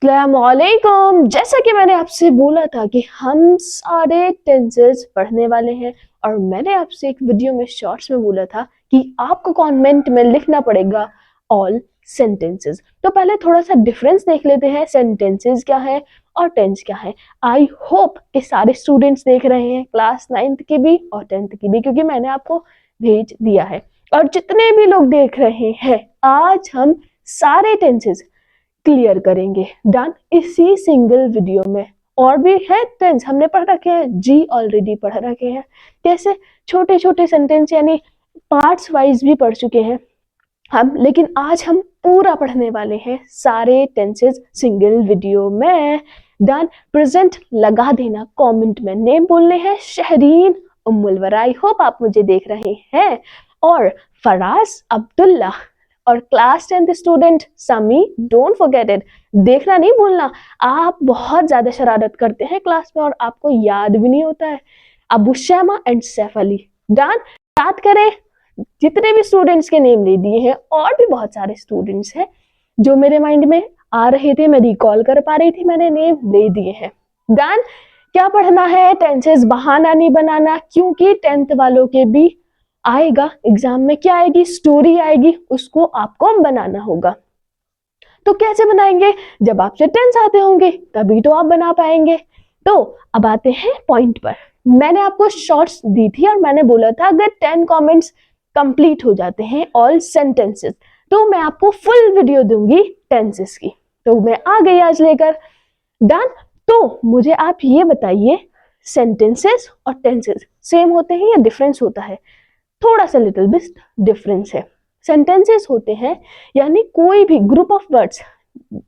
अस्सलामुअलैकुम। जैसा कि मैंने आपसे बोला था कि हम सारे टेंसेस पढ़ने वाले हैं और मैंने आपसे एक वीडियो में शॉर्ट्स में बोला था कि आपको कमेंट में लिखना पड़ेगा ऑल सेंटेंसेस। तो पहले थोड़ा सा डिफरेंस देख लेते हैं, सेंटेंसेस क्या है और टेंस क्या है। आई होप कि सारे स्टूडेंट्स देख रहे हैं, क्लास 9th के भी और 10th की भी, क्योंकि मैंने आपको भेज दिया है। और जितने भी लोग देख रहे हैं, आज हम सारे टेंसेस क्लियर करेंगे, डन, इसी सिंगल वीडियो में। और भी है टेंस हमने पढ़ रखे हैं, जी ऑलरेडी पढ़ रखे हैं, कैसे छोटे छोटे सेंटेंस यानी पार्ट्स वाइज भी पढ़ चुके हैं हम, लेकिन आज हम पूरा पढ़ने वाले हैं सारे टेंसेस सिंगल वीडियो में। डन, प्रेजेंट लगा देना कमेंट में, नेम बोलने हैं शहरीन उम्मुल वरा, आई होप आप मुझे देख रहे हैं, और फराज अब्दुल्ला और क्लास 10th स्टूडेंट समी, डोंट फॉरगेट इट, देखना नहीं भूलना। आप बहुत ज्यादा शरारत करते हैं क्लास में और आपको याद भी नहीं होता है। अबू शैमा एंड सैफ अली, डन, याद करें। जितने भी स्टूडेंट्स के नेम ले दिए हैं, और भी बहुत सारे स्टूडेंट्स हैं जो मेरे माइंड में आ रहे थे, मैं रिकॉल कर पा रही थी, मैंने नेम ले दिए हैं। डन, क्या पढ़ना है, टेंसेस बहाना नहीं बनाना, क्योंकि 10th वालों के भी आएगा एग्जाम में, क्या आएगी, स्टोरी आएगी, उसको आपको बनाना होगा। तो कैसे बनाएंगे, जब आपसे टेंस आते होंगे तभी तो आप बना पाएंगे। तो अब आते हैं पॉइंट पर। मैंने आपको शॉर्ट्स दी थी और मैंने बोला था अगर 10 कमेंट्स कंप्लीट हो जाते हैं ऑल सेंटेंसेस तो मैं आपको फुल वीडियो दूंगी टेंसेस की। तो मैं आ गई आज लेकर। डन, तो मुझे आप ये बताइए, सेंटेंसेस और टेंसेस सेम होते हैं या डिफरेंस होता है? थोड़ा सा लिटिल बिट डिफरेंस है। सेंटेंसेस होते हैं यानी कोई भी ग्रुप ऑफ वर्ड्स,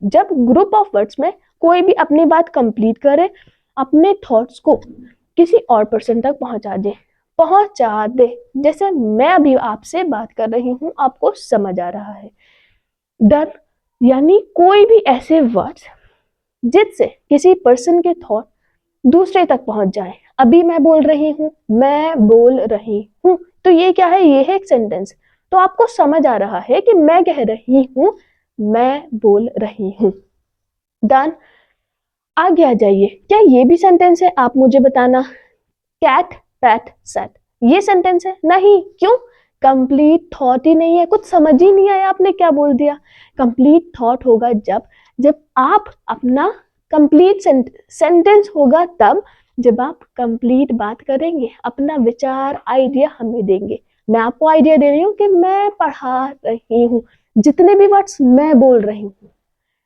जब ग्रुप ऑफ वर्ड्स में कोई भी अपनी बात कंप्लीट करे, अपने थॉट्स को किसी और पर्सन तक पहुंचा दे। जैसे मैं अभी आपसे बात कर रही हूं, आपको समझ आ रहा है। डन, यानी कोई भी ऐसे वर्ड्स जिससे किसी पर्सन के थॉट दूसरे तक पहुंच जाए। अभी मैं बोल रही हूं, मैं बोल रही हूं, तो ये क्या है, ये है एक सेंटेंस। तो आपको समझ आ रहा है कि मैं कह रही हूं, मैं बोल रही हूं। डन, आगे आ जाइए, क्या ये भी सेंटेंस है, आप मुझे बताना। कैट पैट सेट, ये सेंटेंस है? नहीं, क्यों? कंप्लीट थॉट ही नहीं है, कुछ समझ ही नहीं आया आपने क्या बोल दिया। कंप्लीट थॉट होगा जब जब आप अपना कंप्लीट सेंटेंस होगा तब जब आप कंप्लीट बात करेंगे, अपना विचार आइडिया हमें देंगे। मैं आपको आइडिया दे रही हूँ कि मैं पढ़ा रही हूँ, जितने भी वर्ड्स मैं बोल रही हूँ,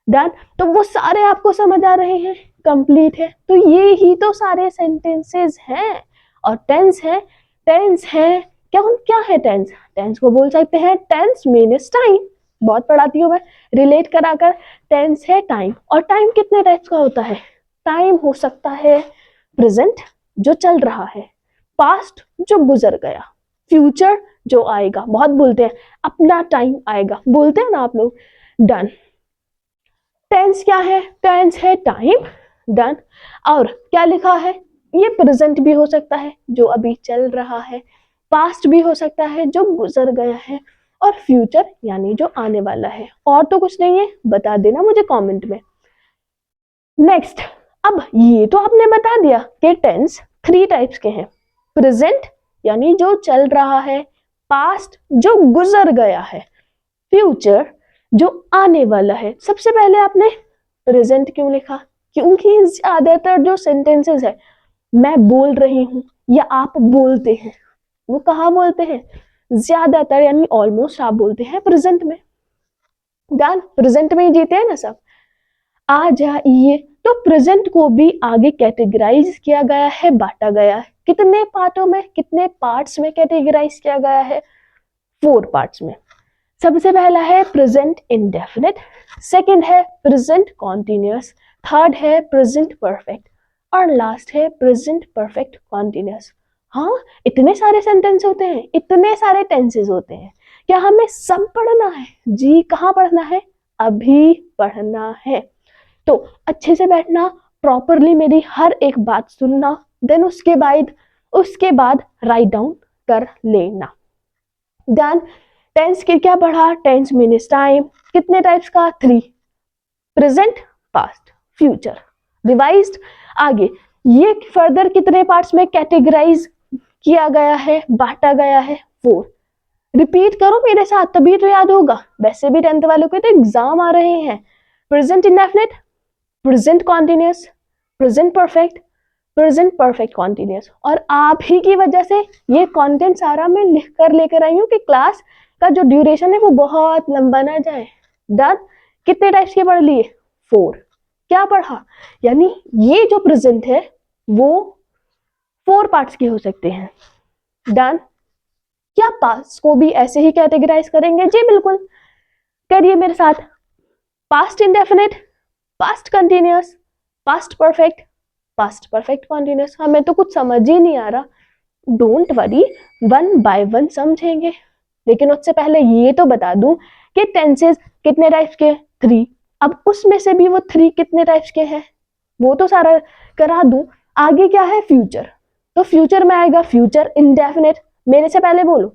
डन, तो वो सारे आपको समझ आ रहे हैं, कंप्लीट है। तो ये ही तो सारे सेंटेंसेस हैं। और टेंस है, टेंस है क्या है टेंस? टेंस को बोल सकते हैं, टेंस मीन्स टाइम, बहुत पढ़ाती हूँ मैं रिलेट कराकर। टेंस है टाइम, और टाइम कितने टाइप्स का होता है? टाइम हो सकता है प्रेजेंट जो चल रहा है, पास्ट जो गुजर गया, फ्यूचर जो आएगा, बहुत बोलते हैं अपना टाइम आएगा, बोलते हैं ना आप लोग। डन, टेंस क्या है? टेंस है टाइम, डन। और क्या लिखा है, ये प्रेजेंट भी हो सकता है जो अभी चल रहा है, पास्ट भी हो सकता है जो गुजर गया है, और फ्यूचर यानी जो आने वाला है। और तो कुछ नहीं है, बता देना मुझे कमेंट में। नेक्स्ट, अब ये तो आपने बता दिया कि टेंस 3 टाइप्स के हैं, प्रेजेंट यानी जो चल रहा है, पास्ट जो गुजर गया है, फ्यूचर जो आने वाला है। सबसे पहले आपने प्रेजेंट क्यों लिखा? क्योंकि ज्यादातर जो सेंटेंसेस है, मैं बोल रही हूं या आप बोलते हैं, वो कहाँ बोलते हैं? ज्यादातर यानी ऑलमोस्ट आप बोलते हैं प्रेजेंट में। डन, प्रेजेंट में ही जीते हैं ना सब। आ जाइए, तो प्रेजेंट को भी आगे कैटेगराइज किया गया है, बांटा गया है। कितने पार्टों में, कितने पार्ट्स में कैटेगराइज किया गया है? 4 पार्ट्स में। सबसे पहला है प्रेजेंट इंडेफिनिट, सेकंड है प्रेजेंट कॉन्टिन्यूअस, थर्ड है प्रेजेंट परफेक्ट, और लास्ट है प्रेजेंट परफेक्ट कॉन्टिन्यूअस। हाँ, इतने सारे सेंटेंस होते हैं, इतने सारे टेंसेस होते हैं, क्या हमें सब पढ़ना है? जी, कहाँ पढ़ना है? अभी पढ़ना है। तो अच्छे से बैठना, प्रॉपरली मेरी हर एक बात सुनना, देन उसके बाद राइट डाउन कर लेना। डन, टेंस के क्या पढ़ा? टेंस मीन्स टाइम, कितने टाइप्स का? 3, प्रेजेंट, पास्ट, फ्यूचर, रिवाइज्ड। आगे ये फर्दर कितने पार्ट्स में कैटेगराइज किया गया है, बांटा गया है? 4। रिपीट करो मेरे साथ तभी तो याद होगा, वैसे भी 10th वालों के तो एग्जाम आ रहे हैं। Present indefinite, present continuous, present perfect, present perfect continuous. और आप ही की वजह से ये कंटेंट सारा मैं लिख कर लेकर आई हूँ कि क्लास का जो ड्यूरेशन है वो बहुत लंबा ना जाए। डन। कितने टाइप्स के पढ़ लिए? 4। क्या पढ़ा? यानी ये जो प्रेजेंट है वो 4 पार्ट्स के हो सकते हैं। डन। क्या पास्ट को भी ऐसे ही कैटेगराइज करेंगे? जी बिल्कुल, करिए मेरे साथ। Past indefinite, past continuous, past perfect, past perfect continuous. हमें तो कुछ समझ ही नहीं आ रहा, डोंट वरी, 1 बाय 1 समझेंगे। लेकिन उससे पहले ये तो बता दूं कि टेंसेस कितने टाइप्स के? 3। अब उसमें से भी वो 3 कितने टाइप्स के हैं वो तो सारा करा दूं। आगे क्या है? फ्यूचर। तो फ्यूचर में आएगा फ्यूचर इंडेफिनिट, मेरे से पहले बोलो।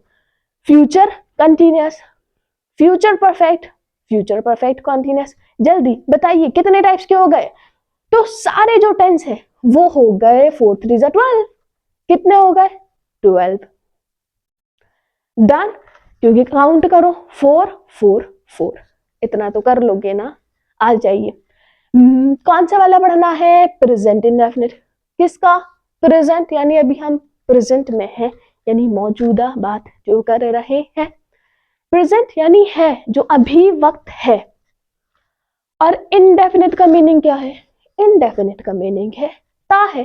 Future continuous, future perfect, future perfect continuous. जल्दी बताइए कितने टाइप्स के हो गए? तो सारे जो टेंस है वो हो गए 4 3 12। कितने हो गए? 12। डन। क्योंकि काउंट करो, 4 4 4, इतना तो कर लोगे ना। आ जाइए। कौन सा वाला पढ़ना है? Present indefinite. किसका? प्रेजेंट, यानी अभी हम प्रेजेंट में हैं, यानी मौजूदा बात जो कर रहे हैं। प्रेजेंट यानी है, जो अभी वक्त है। और इंडेफिनिट का मीनिंग क्या है? इंडेफिनिट का मीनिंग है ता है।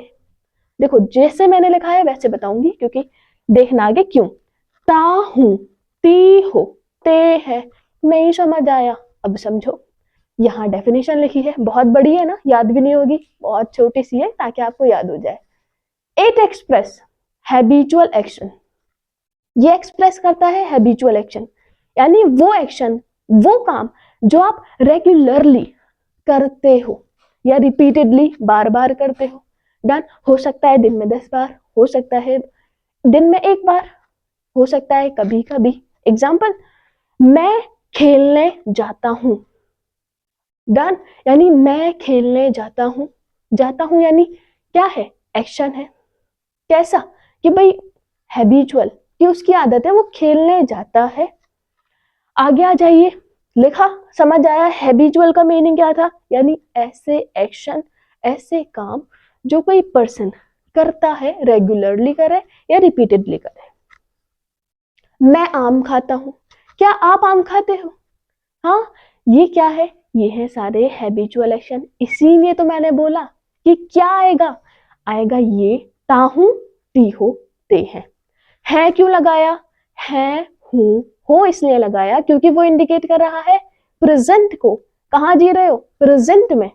देखो जैसे मैंने लिखा है वैसे बताऊंगी, क्योंकि देखना आगे क्यों। ता हूं, ती हो, ते है। नहीं समझ आया? अब समझो। यहाँ डेफिनेशन लिखी है, बहुत बड़ी है ना, याद भी नहीं होगी, बहुत छोटी सी है ताकि आपको याद हो जाए। इट एक्सप्रेस हैबिचुअल एक्शन, ये एक्सप्रेस करता है हैबिचुअल एक्शन, यानी वो एक्शन, वो काम जो आप रेगुलरली करते हो या रिपीटेडली बार बार करते हो। डन। हो सकता है दिन में 10 बार, हो सकता है दिन में 1 बार, हो सकता है कभी कभी। एग्जाम्पल, मैं खेलने जाता हूं। डन। यानी मैं खेलने जाता हूं, जाता हूं यानी क्या है? एक्शन है। कैसा? कि भाई हैबिचुअल, कि उसकी आदत है, वो खेलने जाता है। आगे आ जाइए। लिखा, समझ आया हैबिचुअल का मीनिंग क्या था? यानी ऐसे एक्शन, ऐसे काम जो कोई पर्सन करता है, रेगुलरली करे या रिपीटेडली करे। मैं आम खाता हूं। क्या आप आम खाते हो? हाँ, ये क्या है? ये है सारे हैबिचुअल एक्शन। इसीलिए तो मैंने बोला कि क्या आएगा? आएगा ये ताहू, ती हो, ते है क्यों लगाया? है, हूं, हो इसलिए लगाया क्योंकि वो इंडिकेट कर रहा है प्रेजेंट को। कहां जी रहे हो? प्रेजेंट में।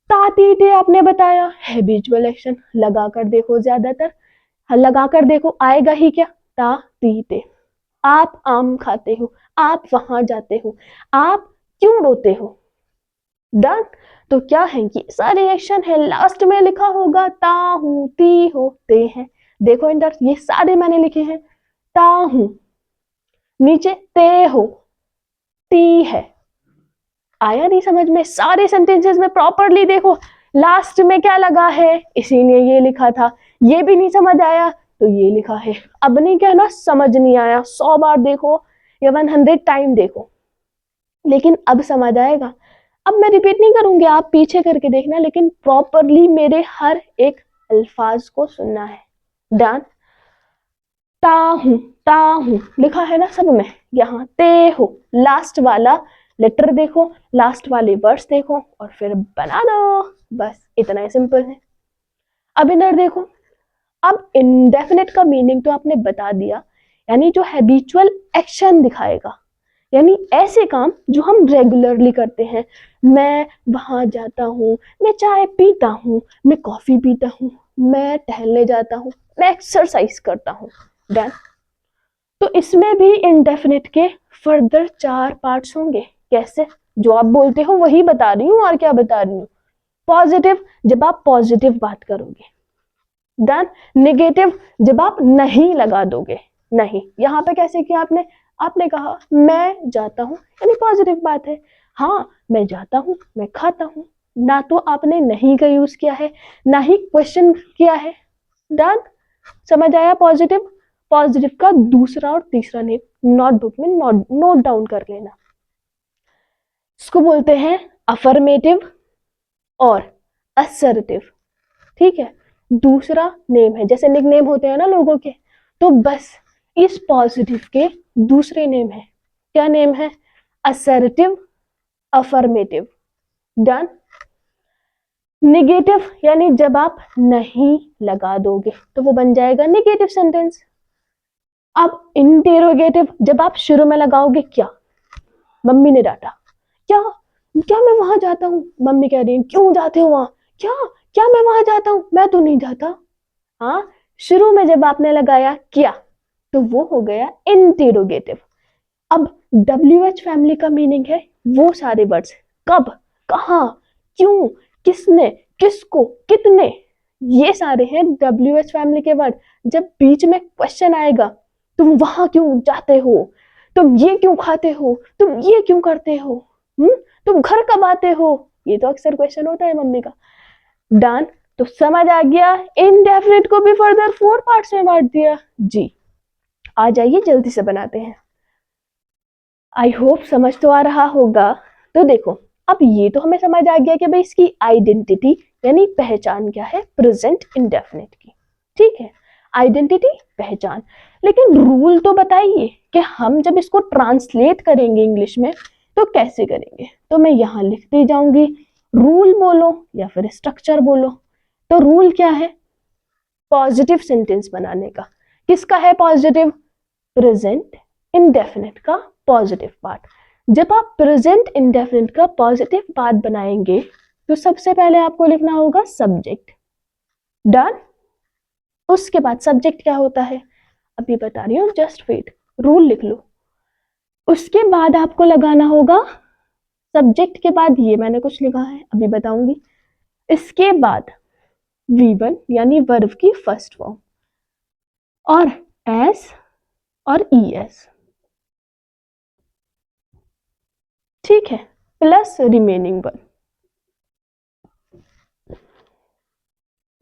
तातीते आपने बताया हैबिचुअल एक्शन, लगा कर देखो, ज्यादातर लगा कर देखो आएगा ही क्या? तातीते। आप आम खाते हो, आप वहां जाते हो, आप क्यों रोते हो? डन। तो क्या है कि सारे एक्शन है, लास्ट में लिखा होगा ता हूं, ती हो, ते हैं। देखो इंटर, ये सारे मैंने लिखे हैं। ता हूं, नीचे ते हो, ती है। आया नहीं समझ में? सारे सेंटेंसेस में प्रॉपरली देखो लास्ट में क्या लगा है, इसीलिए ये लिखा था। ये भी नहीं समझ आया तो ये लिखा है। अब नहीं कहना समझ नहीं आया, 100 बार देखो या 100 टाइम देखो, लेकिन अब समझ आएगा। अब मैं रिपीट नहीं करूंगी, आप पीछे करके देखना, लेकिन प्रॉपरली मेरे हर एक अल्फाज को सुनना है। डन। ताहू, ताहू लिखा है ना सब में। यहाँ ते हो, लास्ट वाला लेटर देखो, लास्ट वाले वर्ड्स देखो और फिर बना दो। बस इतना ही सिंपल है। अब इधर देखो, अब इंडेफिनिट का मीनिंग तो आपने बता दिया, यानी जो हैबिचुअल एक्शन दिखाएगा, यानी ऐसे काम जो हम रेगुलरली करते हैं। मैं वहां जाता हूँ, मैं चाय पीता हूँ, मैं कॉफी पीता हूँ, मैं टहलने जाता हूँ, मैं एक्सरसाइज करता हूँ। डन। तो इसमें भी इंडेफिनिट के फर्दर 4 पार्ट्स होंगे। कैसे? जो आप बोलते हो वही बता रही हूँ, और क्या बता रही हूँ? पॉजिटिव, जब आप पॉजिटिव बात करोगे। डन। नेगेटिव, जब आप नहीं लगा दोगे। नहीं, यहाँ पे कैसे किया आपने? आपने कहा मैं जाता हूँ, यानी पॉजिटिव बात है। हाँ, मैं जाता हूँ, मैं खाता हूँ, ना तो आपने नहीं का यूज किया है, ना ही क्वेश्चन किया है। डन, समझ आया? पॉजिटिव, पॉजिटिव का दूसरा और तीसरा नेम नोटबुक में नोट डाउन कर लेना। इसको बोलते हैं अफर्मेटिव और असर्टिव। ठीक है, दूसरा नेम है, जैसे निक नेम होते हैं ना लोगों के, तो बस इस पॉजिटिव के दूसरे नेम है। क्या नेम है? Assertive, affirmative. डन। निगेटिव यानी जब आप नहीं लगा दोगे तो वो बन जाएगा निगेटिव सेंटेंस। अब इंटेरोगेटिव, जब आप शुरू में लगाओगे क्या, मम्मी ने डांटा, क्या क्या मैं वहां जाता हूँ, मम्मी कह रही है क्यों जाते हो वहां, क्या क्या मैं वहां जाता हूँ, मैं तो नहीं जाता। हाँ, शुरू में जब आपने लगाया क्या तो वो हो गया इंटेरोगेटिव। अब WH फैमिली का मीनिंग है वो सारे वर्ड्स, कब, कहाँ, क्यों, किसने, किसको, कितने, ये सारे हैं WH फैमिली के वर्ड। जब बीच में क्वेश्चन आएगा, तुम वहां क्यों जाते हो, तुम ये क्यों खाते हो, तुम ये क्यों करते हो, तुम घर कब आते हो, ये तो अक्सर क्वेश्चन होता है मम्मी का। डन, तो समझ आ गया, इनडेफिनिट को भी फर्दर 4 पार्ट्स में बांट दिया जी। आ जाइए जल्दी से बनाते हैं। आई होप समझ तो आ रहा होगा। तो देखो, अब ये तो हमें समझ आ गया कि भाई इसकी आइडेंटिटी यानी पहचान क्या है प्रेजेंट इंडेफिनिट की। ठीक है, आइडेंटिटी, पहचान। लेकिन रूल तो बताइए कि हम जब इसको ट्रांसलेट करेंगे इंग्लिश में तो कैसे करेंगे। तो मैं यहां लिखती जाऊंगी, रूल बोलो या फिर स्ट्रक्चर बोलो। तो रूल क्या है? पॉजिटिव सेंटेंस बनाने का। किसका है पॉजिटिव? प्रेजेंट इंडेफिनिट का पॉजिटिव पार्ट। जब आप प्रेजेंट इंडेफिनिट का पॉजिटिव पार्ट बनाएंगे तो सबसे पहले आपको लिखना होगा सब्जेक्ट। डन। उसके बाद सब्जेक्ट क्या होता है अभी बता रही हूँ, जस्ट वेट, रूल लिख लो। उसके बाद आपको लगाना होगा, सब्जेक्ट के बाद ये मैंने कुछ लिखा है अभी बताऊंगी। इसके बाद V1 यानी वर्ब की फर्स्ट फॉर्म और S और ES। ठीक है, प्लस रिमेनिंग वन।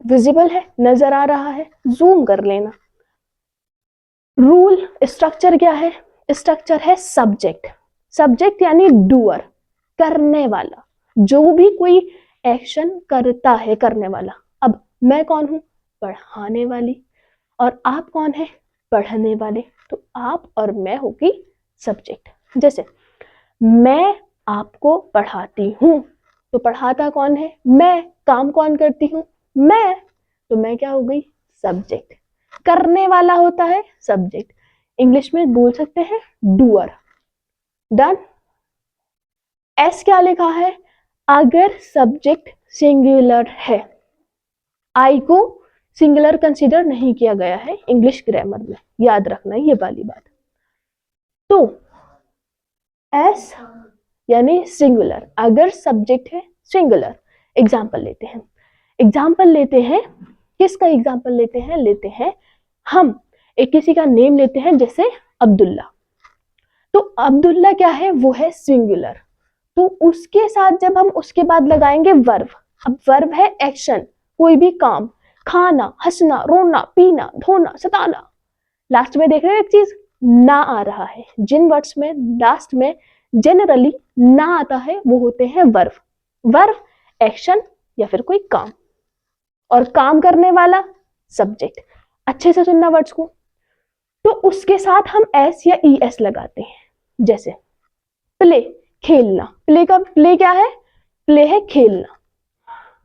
विजिबल है, नजर आ रहा है, जूम कर लेना। रूल स्ट्रक्चर क्या है? स्ट्रक्चर है सब्जेक्ट। सब्जेक्ट यानी डूअर, करने वाला, जो भी कोई एक्शन करता है, करने वाला। अब मैं कौन हूं? पढ़ाने वाली। और आप कौन है? पढ़ने वाले। तो आप और मैं होगी सब्जेक्ट। जैसे मैं आपको पढ़ाती हूं, तो पढ़ाता कौन है? मैं। काम कौन करती हूं? मैं। तो मैं क्या हो गई? सब्जेक्ट। करने वाला होता है सब्जेक्ट, इंग्लिश में बोल सकते हैं डूअर। डन। एस क्या लिखा है? अगर सब्जेक्ट सिंगुलर है, आई को सिंगुलर कंसीडर नहीं किया गया है इंग्लिश ग्रामर में, याद रखना ये वाली बात। तो एस यानी सिंगुलर, अगर सब्जेक्ट है सिंगुलर। एग्जाम्पल लेते हैं, एग्जाम्पल लेते हैं, किसका एग्जाम्पल लेते हैं? लेते हैं हम एक किसी का नेम लेते हैं, जैसे अब्दुल्ला। तो अब्दुल्ला क्या है? वो है सिंगुलर। तो उसके साथ जब हम उसके बाद लगाएंगे वर्ब। अब वर्ब है एक्शन, कोई भी काम, खाना, हंसना, रोना, पीना, धोना, सताना। लास्ट में देख रहे हो एक चीज, ना आ रहा है। जिन वर्ड्स में लास्ट में जनरली ना आता है वो होते हैं वर्ब। वर्ब एक्शन या फिर कोई काम, और काम करने वाला सब्जेक्ट। अच्छे से सुनना वर्ड्स को। तो उसके साथ हम एस या ई एस लगाते हैं, जैसे प्ले, खेलना। प्ले का प्ले क्या है? प्ले है खेलना।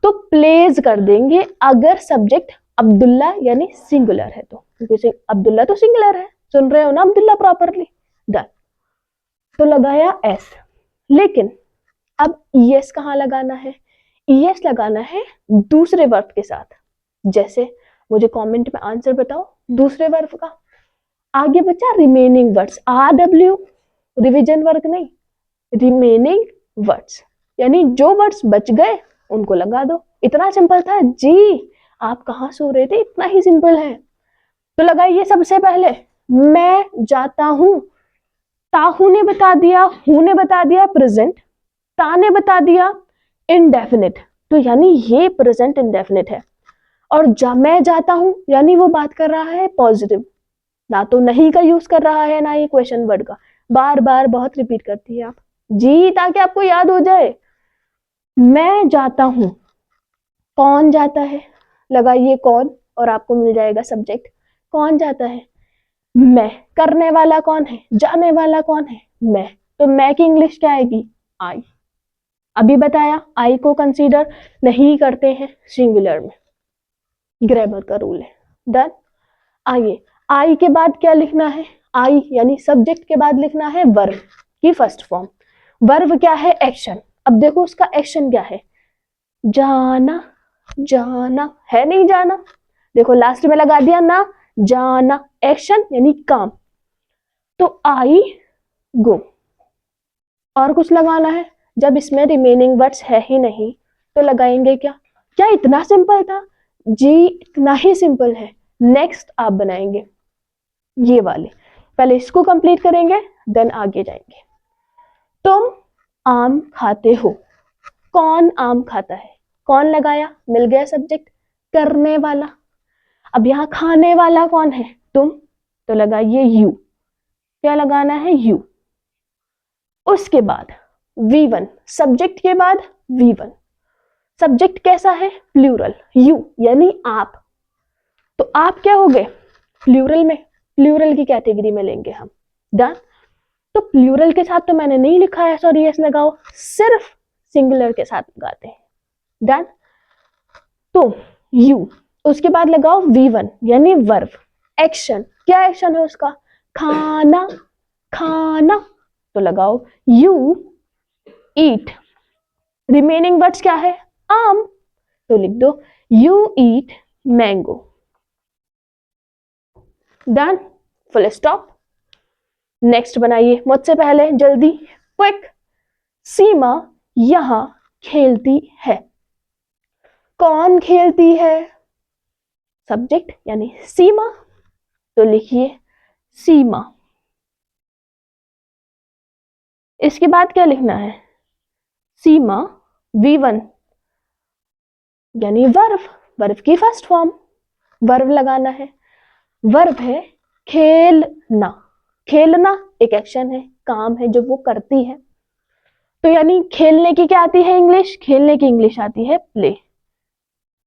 तो प्लेज कर देंगे अगर सब्जेक्ट अब्दुल्ला यानी सिंगुलर है तो, क्योंकि अब्दुल्ला तो सिंगुलर है, सुन रहे हो ना अब्दुल्ला प्रॉपरली। डन। तो लगाया एस। लेकिन अब ईएस कहाँ लगाना है? ईएस लगाना है दूसरे वर्ब के साथ। जैसे मुझे कमेंट में आंसर बताओ दूसरे वर्ब का। आगे बचा remaining words, RW, revision work नहीं, रिमेनिंग वर्ड्स, यानी जो वर्ड्स बच गए उनको लगा दो। इतना सिंपल था जी, आप कहाँ सो रहे थे, इतना ही सिंपल है। तो लगाइए सबसे पहले, मैं जाता हूं। ताहू ने बता दिया, हूं ने बता दिया प्रेजेंट, ता ने बता दिया इनडेफिनिट, तो यानी ये प्रेजेंट इंडेफिनिट है। और मैं जाता हूं यानी वो बात कर रहा है पॉजिटिव, ना तो नहीं का यूज कर रहा है ना ही क्वेश्चन वर्ड का। बार बार बहुत रिपीट करती है आप जी, ताकि आपको याद हो जाए। मैं जाता हूं, कौन जाता है, लगाइए कौन और आपको मिल जाएगा सब्जेक्ट। कौन जाता है, मैं। करने वाला कौन है, जाने वाला कौन है, मैं। तो मैं की इंग्लिश क्या आएगी, आई। अभी बताया आई को कंसीडर नहीं करते हैं सिंगुलर में, ग्रामर का रूल है। डन। आइए, आई के बाद क्या लिखना है, आई यानी सब्जेक्ट के बाद लिखना है वर्ब की फर्स्ट फॉर्म। वर्ब क्या है, एक्शन। अब देखो उसका एक्शन क्या है, जाना। जाना है नहीं जाना, देखो लास्ट में लगा दिया ना, जाना एक्शन यानी काम। तो आई गो। और कुछ लगाना है, जब इसमें रिमेनिंग वर्ड्स है ही नहीं तो लगाएंगे क्या, क्या इतना सिंपल था जी, इतना ही सिंपल है। नेक्स्ट आप बनाएंगे ये वाले, पहले इसको कंप्लीट करेंगे देन आगे जाएंगे। तुम आम खाते हो, कौन आम खाता है, कौन लगाया, मिल गया सब्जेक्ट, करने वाला। अब यहां खाने वाला कौन है, तुम, तो लगाइए यू। क्या लगाना है, यू। उसके बाद V1, सब्जेक्ट के बाद V1। सब्जेक्ट कैसा है, प्लूरल, यू यानी आप। तो आप क्या हो गए, प्लूरल में, प्लूरल की कैटेगरी में लेंगे हम। डन। तो प्लूरल के साथ तो मैंने नहीं लिखा है सॉरी यस लगाओ, सिर्फ सिंगुलर के साथ लगाते हैं। डन। तो यू, उसके बाद लगाओ V1 यानी वर्ब, एक्शन। क्या एक्शन है उसका, खाना। खाना, तो लगाओ यू ईट। रिमेनिंग वर्ड्स क्या है, आम, तो लिख दो you eat mango. Done, full stop. Next बनाइए मुझसे पहले जल्दी, क्विक। सीमा यहां खेलती है, कौन खेलती है, सब्जेक्ट यानी सीमा, तो लिखिए सीमा। इसके बाद क्या लिखना है, सीमा V1 यानी वर्ब, वर्ब की फर्स्ट फॉर्म, वर्ब लगाना है। वर्ब है खेलना, खेलना एक एक्शन है, काम है जो वो करती है। तो यानी खेलने की क्या आती है इंग्लिश, खेलने की इंग्लिश आती है प्ले।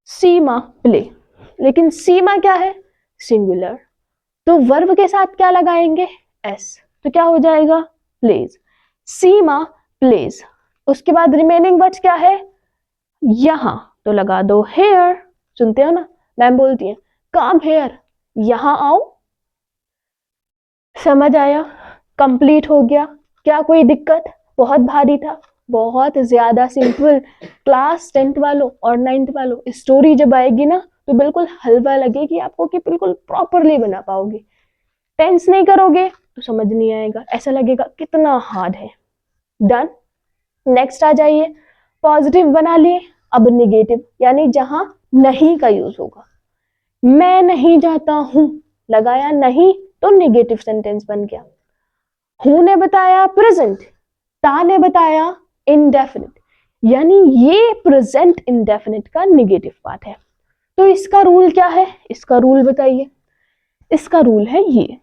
सीमा प्ले, लेकिन सीमा क्या है, सिंगुलर, तो वर्ब के साथ क्या लगाएंगे, एस, तो क्या हो जाएगा, प्लेज। सीमा प्लेज। उसके बाद रिमेनिंग वर्ड्स क्या है, यहां, तो लगा दो हेयर। सुनते हो ना, मैम बोलती है कम हेयर, यहां आओ। समझ आया, कंप्लीट हो गया। क्या कोई दिक्कत, बहुत भारी था, बहुत ज्यादा सिंपल। क्लास 10th वालों और 9th वालों स्टोरी जब आएगी ना तो बिल्कुल हलवा लगेगी आपको कि बिल्कुल प्रॉपरली बना पाओगे। टेंस नहीं करोगे तो समझ नहीं आएगा, ऐसा लगेगा कितना हार्ड है। डन। नेक्स्ट आ जाइए, पॉजिटिव बना लिए, अब निगेटिव यानी जहां नहीं का यूज होगा। मैं नहीं जाता हूं, लगाया नहीं तो निगेटिव सेंटेंस बन गया। हूं ने बताया प्रेजेंट, ता ने बताया इंडेफिनिट, यानी ये प्रेजेंट इंडेफिनिट का निगेटिव पार्ट है। तो इसका रूल क्या है, इसका रूल बताइए। इसका रूल है ये,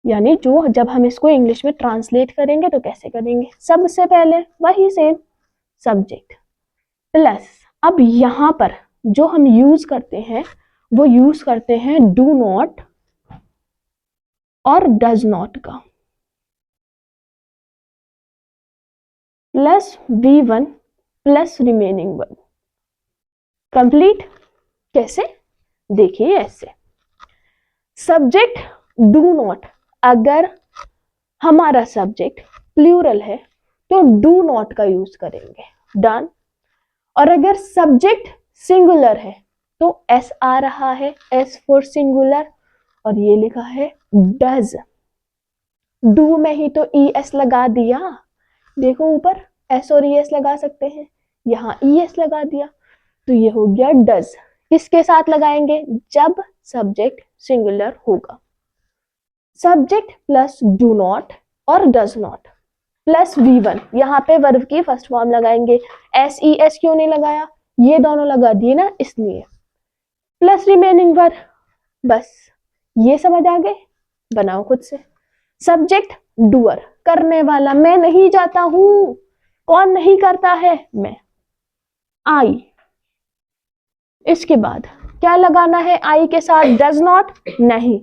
यानी जो जब हम इसको इंग्लिश में ट्रांसलेट करेंगे तो कैसे करेंगे, सबसे पहले वही सेम, सब्जेक्ट प्लस, अब यहां पर जो हम यूज करते हैं वो यूज करते हैं डू नॉट और डज नॉट का, plus V1 plus remaining verb. Complete कैसे, देखिए ऐसे, सब्जेक्ट डू नॉट, अगर हमारा सब्जेक्ट प्लूरल है तो डू नॉट का यूज करेंगे। डन। और अगर सब्जेक्ट सिंगुलर है तो एस आ रहा है, एस फॉर सिंगुलर, और ये लिखा है डज। डू में ही तो ई एस लगा दिया, देखो ऊपर एस और ई एस लगा सकते हैं, यहां ई एस लगा दिया, तो ये हो गया डज। किसके साथ लगाएंगे, जब सब्जेक्ट सिंगुलर होगा, सब्जेक्ट प्लस डू नॉट और डज नॉट, प्लस V1, यहाँ पे वर्ब की फर्स्ट फॉर्म लगाएंगे। SES क्यों नहीं लगाया, ये दोनों लगा दिए ना इसलिए, प्लस रिमेनिंग वर्ब। बस ये समझ आ गए, बनाओ खुद से। सब्जेक्ट डूअर, करने वाला, मैं नहीं जाता हूं, कौन नहीं करता है, मैं, आई। इसके बाद क्या लगाना है आई के साथ, डज नॉट, नहीं,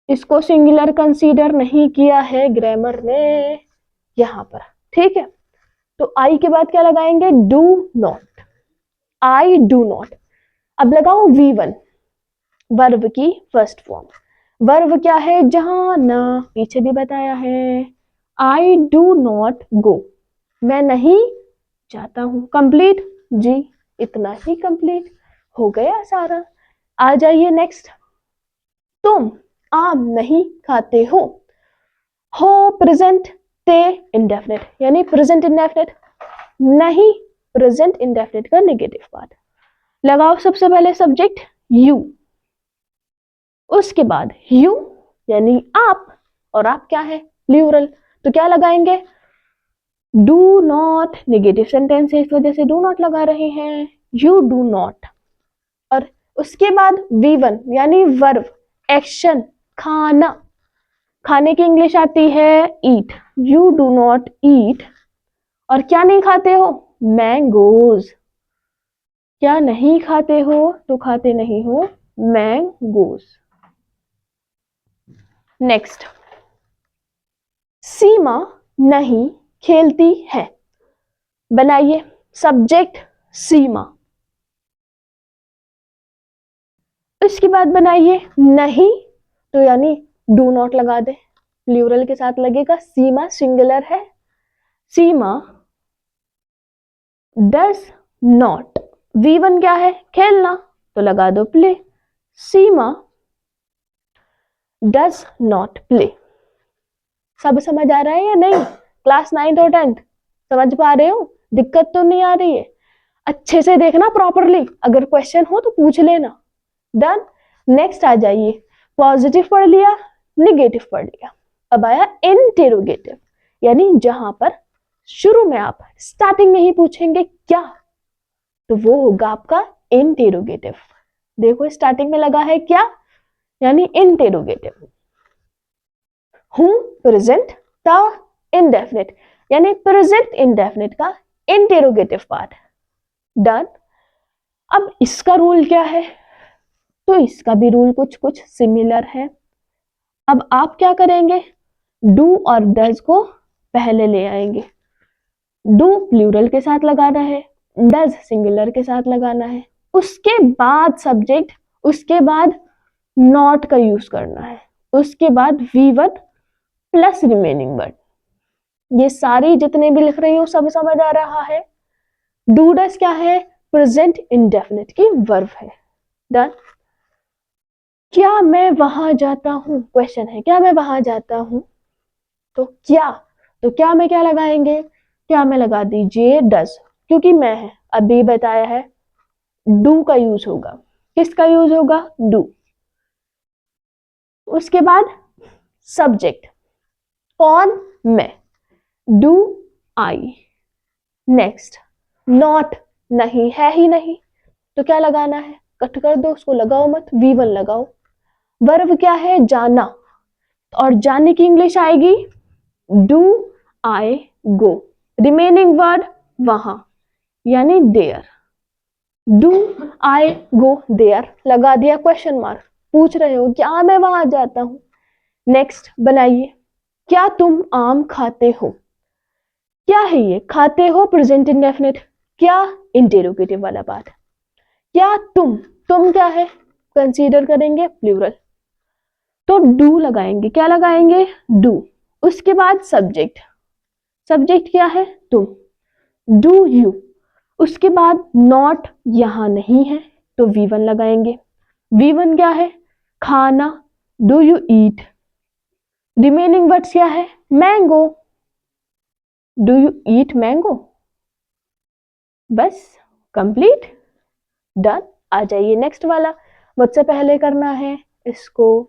इसको सिंगुलर कंसीडर नहीं किया है ग्रामर ने यहां पर, ठीक है। तो आई के बाद क्या लगाएंगे, do not, I do not. अब लगाओ V1, वर्ब की फर्स्ट फॉर्म। वर्ब क्या है, जाना, पीछे भी बताया है, आई डू नॉट गो, मैं नहीं जाता हूं। कंप्लीट जी, इतना ही कंप्लीट हो गया सारा। आ जाइए नेक्स्ट, तुम आम नहीं खाते हो प्रेजेंट ते इंडेफिनिट, यानी प्रेजेंट इंडेफिनिट, नहीं प्रेजेंट इंडेफिनिट का नेगेटिव पार्ट। लगाओ सबसे पहले सब्जेक्ट यू, उसके बाद यू यानी आप, और आप क्या है, प्लूरल, तो क्या लगाएंगे, डू नॉट, नेगेटिव सेंटेंस है इस वजह से डू नॉट लगा रहे हैं, यू डू नॉट। और उसके बाद V1 यानी वर्ब, एक्शन, खाना, खाने की इंग्लिश आती है ईट, यू डू नॉट ईट। और क्या नहीं खाते हो, मैंगोज, क्या नहीं खाते हो, तो खाते नहीं हो मैंगोज। नेक्स्ट, सीमा नहीं खेलती है, बनाइए सब्जेक्ट सीमा, इसके बाद बनाइए नहीं, तो यानी डू नॉट लगा दे, प्लूरल के साथ लगेगा, सीमा सिंगुलर है, सीमा डज नॉट, V1 क्या है, खेलना, तो लगा दो play, Seema does not play. सब समझ आ रहा है या नहीं, क्लास 9th और 10th समझ पा रहे हो, दिक्कत तो नहीं आ रही है, अच्छे से देखना प्रॉपरली, अगर क्वेश्चन हो तो पूछ लेना। डन, नेक्स्ट आ जाइए, पॉजिटिव पढ़ लिया, निगेटिव पढ़ लिया, अब आया इंटेरोगेटिव, यानी जहां पर शुरू में आप स्टार्टिंग में ही पूछेंगे क्या, तो वो होगा आपका इंटेरोगेटिव। देखो स्टार्टिंग में लगा है क्या, यानी इंटेरोगेटिव। हूं प्रेजेंट था इंडेफिनिट, यानी प्रेजेंट इंडेफिनिट का इंटेरोगेटिव पार्ट। डन, अब इसका रूल क्या है, तो इसका भी रूल कुछ कुछ सिमिलर है। अब आप क्या करेंगे, डू और डज को पहले ले आएंगे, डू प्लूरल के साथ लगाना है, डज सिंगुलर के साथ लगाना है, उसके बाद सब्जेक्ट, उसके बाद नॉट का यूज करना है, उसके बाद V1 प्लस रिमेनिंग वर्ड। ये सारी जितने भी लिख रही हूं सब समझ आ रहा है। डू डज क्या है, प्रेजेंट इंडेफिनिट की वर्ब है। डन, क्या मैं वहां जाता हूं, क्वेश्चन है क्या मैं वहां जाता हूं, तो क्या में क्या लगाएंगे, क्या में लगा दीजिए डज, क्योंकि मैं है, अभी बताया है डू का यूज होगा, किसका यूज होगा, डू। उसके बाद सब्जेक्ट, कौन, मैं, डू आई। नेक्स्ट, नॉट, नहीं है ही नहीं, तो क्या लगाना है, कट कर दो उसको, लगाओ मत, V1 लगाओ। वर्ब क्या है, जाना, और जाने की इंग्लिश आएगी do I go, remaining word वहां, यानी there, do I go there लगा दिया, क्वेश्चन मार्क, पूछ रहे हो क्या मैं वहां जाता हूं। नेक्स्ट बनाइए, क्या तुम आम खाते हो, क्या है ये, खाते हो प्रेजेंट इंडेफिनिट, क्या इंटेरोगेटिव वाला पार्ट, क्या तुम क्या है, कंसीडर करेंगे प्लूरल, तो डू लगाएंगे, क्या लगाएंगे, डू। उसके बाद सब्जेक्ट, सब्जेक्ट क्या है, तुम, डू यू। उसके बाद नॉट यहां नहीं है, तो V1 लगाएंगे, V1 क्या है, खाना, do you eat. Remaining words क्या है, mango, do you eat mango. बस कंप्लीट, डन। आ जाइए नेक्स्ट वाला, मुझसे पहले करना है इसको,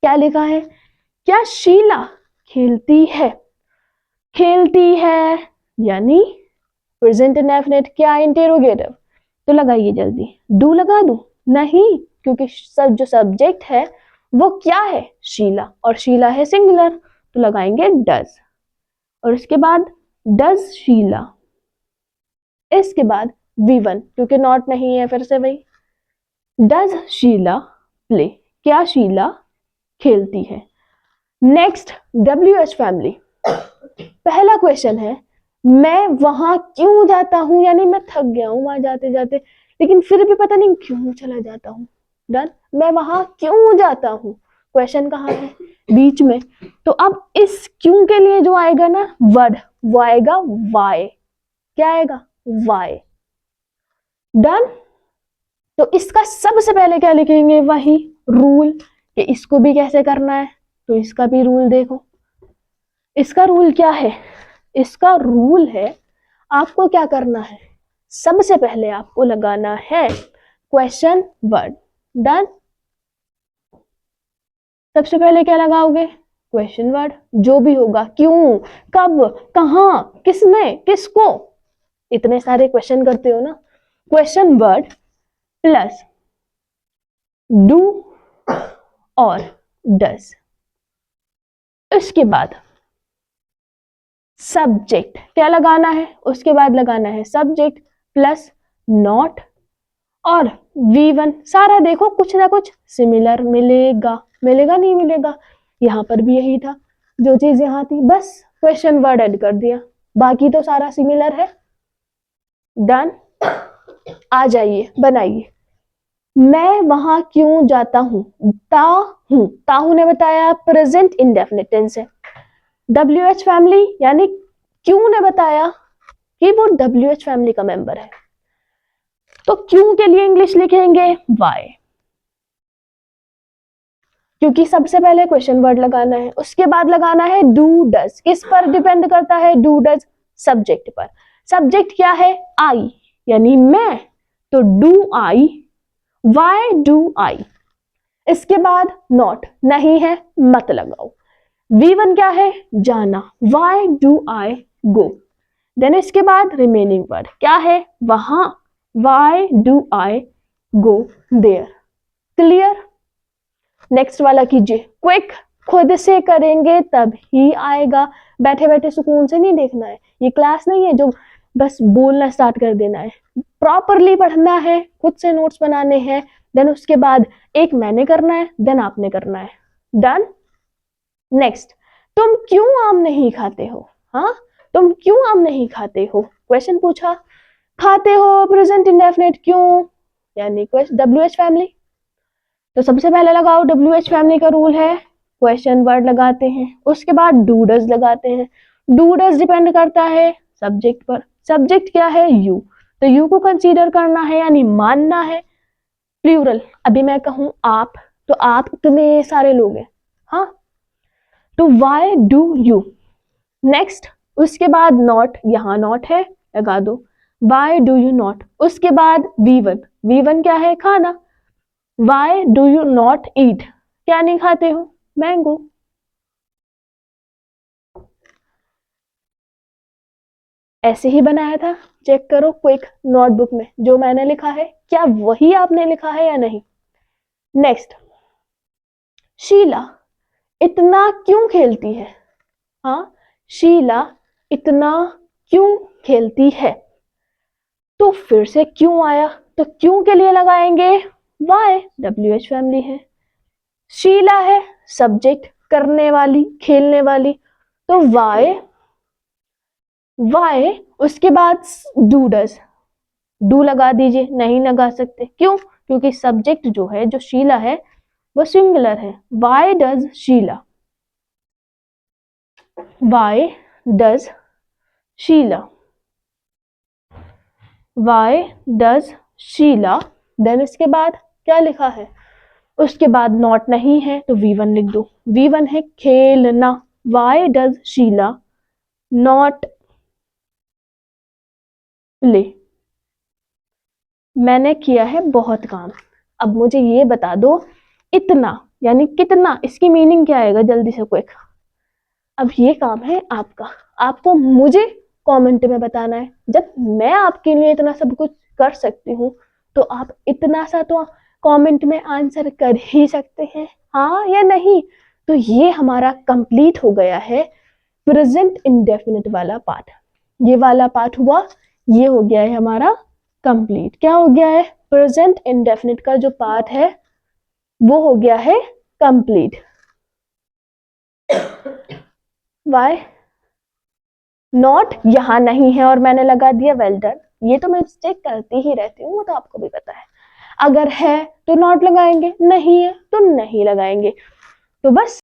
क्या लिखा है, क्या शीला खेलती है, खेलती है यानी प्रेजेंट इंडेफिनिट, क्या इंटेरोगेटिव। तो लगाइए जल्दी, डू लगा दूं? नहीं, क्योंकि सब जो सब्जेक्ट है वो क्या है, शीला, और शीला है सिंगुलर, तो लगाएंगे डज, और इसके बाद डज शीला, इसके बाद V1 क्योंकि नॉट नहीं है, फिर से वही, डज शीला प्ले, क्या शीला खेलती है। नेक्स्ट WH फैमिली, पहला क्वेश्चन है मैं वहां क्यों जाता हूं, यानी मैं थक गया हूं वहां जाते जाते, लेकिन फिर भी पता नहीं क्यों चला जाता हूं। डन, मैं वहां क्यों जाता हूं, क्वेश्चन कहाँ है, बीच में। तो अब इस क्यों के लिए जो आएगा ना वर्ड, वो आएगा वाई, क्या आएगा, वाई। डन, तो इसका सबसे पहले क्या लिखेंगे, वही रूल, कि इसको भी कैसे करना है, तो इसका भी रूल देखो। इसका रूल क्या है, इसका रूल है आपको क्या करना है, सबसे पहले आपको लगाना है क्वेश्चन वर्ड। डन, सबसे पहले क्या लगाओगे, क्वेश्चन वर्ड, जो भी होगा, क्यों, कब, कहां, किसने, किसको, इतने सारे क्वेश्चन करते हो ना, क्वेश्चन वर्ड प्लस डू और डज। इसके बाद सब्जेक्ट क्या लगाना है, उसके बाद लगाना है सब्जेक्ट प्लस नॉट और V1। सारा देखो कुछ ना कुछ सिमिलर मिलेगा, मिलेगा नहीं मिलेगा, यहां पर भी यही था, जो चीज यहां थी बस क्वेश्चन वर्ड ऐड कर दिया, बाकी तो सारा सिमिलर है। डन, आ जाइए बनाइए, मैं वहां क्यों जाता हूं, ताहू ने बताया प्रेजेंट इंडेफिनिट टेंस है। WH फैमिली यानी क्यों ने बताया कि वो WH फैमिली का मेंबर है, तो क्यों के लिए इंग्लिश लिखेंगे वाई, क्योंकि सबसे पहले क्वेश्चन वर्ड लगाना है, उसके बाद लगाना है डू डज, किस पर डिपेंड करता है, डू डज सब्जेक्ट पर। सब्जेक्ट क्या है, आई यानी मैं, तो डू आई, वाई डू आई। इसके बाद नॉट नहीं है, मत लगाओ। V1 क्या है, जाना, why do I go. Then इसके बाद रिमेनिंग वर्ड क्या है, वहां, why do I go there. Clear, next वाला कीजिए क्विक, खुद से करेंगे तब ही आएगा, बैठे बैठे सुकून से नहीं देखना है, ये क्लास नहीं है जो बस बोलना स्टार्ट कर देना है, प्रॉपरली पढ़ना है, खुद से नोट्स बनाने हैं, देन उसके बाद एक मैंने करना है, देन आपने करना है। डन, नेक्स्ट, तुम क्यों आम नहीं खाते हो, हाँ, तुम क्यों आम नहीं खाते हो, क्वेश्चन पूछा, खाते हो प्रेजेंट इंडेफिनिट क्यों, यानी WH फैमिली। तो सबसे पहले लगाओ WH फैमिली का रूल है क्वेश्चन वर्ड लगाते हैं, उसके बाद डू डज लगाते हैं, डू डज डिपेंड करता है सब्जेक्ट पर, सब्जेक्ट क्या है यू, तो यू को कंसीडर करना है यानी मानना है, प्लूरल, अभी मैं कहूं आप, तो आप इतने सारे लोग हैं, हाँ, तो वाई डू यू। नेक्स्ट, उसके बाद नॉट, यहां नॉट है लगा दो, वाई डू यू नॉट, उसके बाद V1, V1 क्या है, खाना, why do you not eat, क्या नहीं खाते हो, मैंगो। ऐसे ही बनाया था, चेक करो क्विक नोटबुक में जो मैंने लिखा है, क्या वही आपने लिखा है या नहीं। नेक्स्ट, शीला इतना क्यों खेलती है, हाँ, शीला इतना क्यों खेलती है, तो फिर से क्यों आया, तो क्यों के लिए लगाएंगे वाई, WH फैमिली है, शीला है सब्जेक्ट, करने वाली, खेलने वाली, तो वाई, वाई, उसके बाद डू डज, डू लगा दीजिए, नहीं लगा सकते क्यों, क्योंकि सब्जेक्ट जो है, जो शीला है वो सिंगुलर है, why does Sheila, why does Sheila, why does Sheila. Then इसके बाद क्या लिखा है, उसके बाद नॉट नहीं है तो V1 लिख दो, V1 है खेलना, why does Sheila not play. मैंने किया है बहुत काम, अब मुझे ये बता दो इतना यानी कितना, इसकी मीनिंग क्या आएगा, जल्दी से क्विक, अब ये काम है आपका, आपको मुझे कमेंट में बताना है। जब मैं आपके लिए इतना सब कुछ कर सकती हूँ तो आप इतना सा तो कमेंट में आंसर कर ही सकते हैं, हाँ या नहीं। तो ये हमारा कंप्लीट हो गया है प्रेजेंट इंडेफिनिट वाला पार्ट। ये वाला पार्ट हुआ, ये हो गया है हमारा कंप्लीट। क्या हो गया है? प्रेजेंट इंडेफिनिट का जो पार्ट है वो हो गया है कंप्लीट। वाई नॉट यहां नहीं है और मैंने लगा दिया वेल डन। ये तो मैं मिस्टेक करती ही रहती हूँ, वो तो आपको भी पता है। अगर है तो नॉट लगाएंगे, नहीं है तो नहीं लगाएंगे। तो बस